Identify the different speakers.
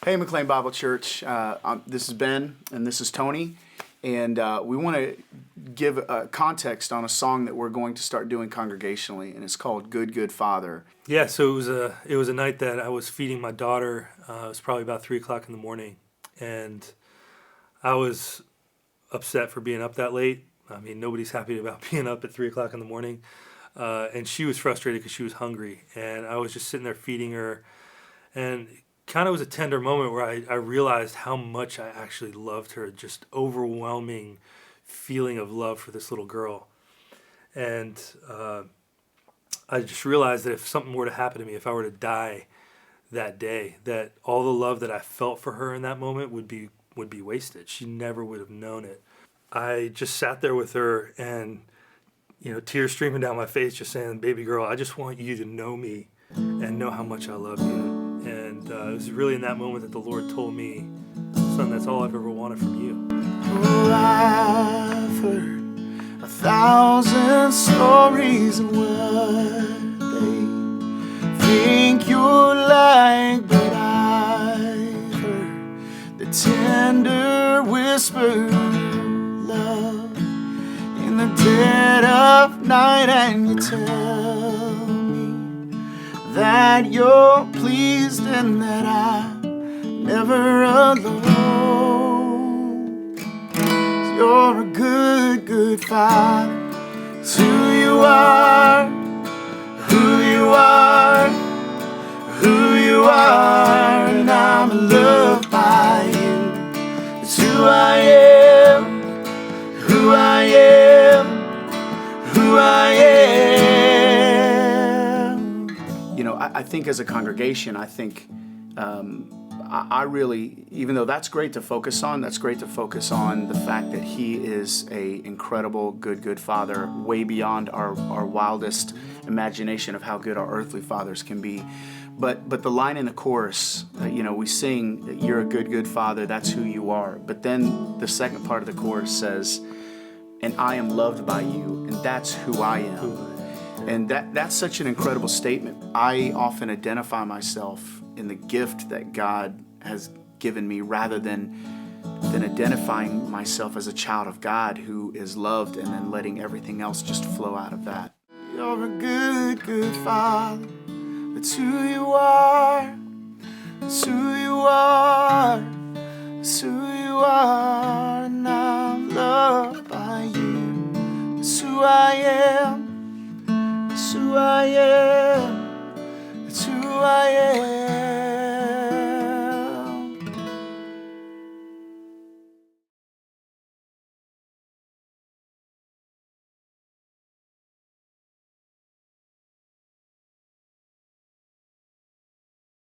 Speaker 1: Hey, McLean Bible Church. This is Ben, and this is Tony, and we want to give context on a song that we're going to start doing congregationally, and it's called "Good, Good Father."
Speaker 2: Yeah, so it was a night that I was feeding my daughter. It was probably about 3 o'clock in the morning, and I was upset for being up that late. I mean, nobody's happy about being up at 3 o'clock in the morning, and she was frustrated because she was hungry, and I was just sitting there feeding her, and kind of was a tender moment where I realized how much I actually loved her, just overwhelming feeling of love for this little girl. And I just realized that if something were to happen to me, if I were to die that day, that all the love that I felt for her in that moment would be wasted. She never would have known it. I just sat there with her and, tears streaming down my face, just saying, "Baby girl, I just want you to know me and know how much I love you." And it was really in that moment that the Lord told me, "Son, that's all I've ever wanted from you."
Speaker 3: Oh, I've heard 1,000 stories of what they think you're like, but I've heard the tender whisper of love in the dead of night, and you tell me that you're pleased and that I'm never alone. You're a good, good father. It's who you are, who you are, who you are, and I'm loved by you. It's who I am, who I am, who I am.
Speaker 1: I think as a congregation, I really, even though that's great to focus on, the fact that He is a incredible, good, good Father, way beyond our wildest imagination of how good our earthly fathers can be. But the line in the chorus, we sing that you're a good, good Father, that's who you are. But then the second part of the chorus says, and I am loved by you, and that's who I am. And that's such an incredible statement. I often identify myself in the gift that God has given me rather than identifying myself as a child of God who is loved and then letting everything else just flow out of that.
Speaker 3: You're a good, good Father. That's who you are. That's who you are. That's who you are. And I'm loved by you. That's who I am. That's who I am.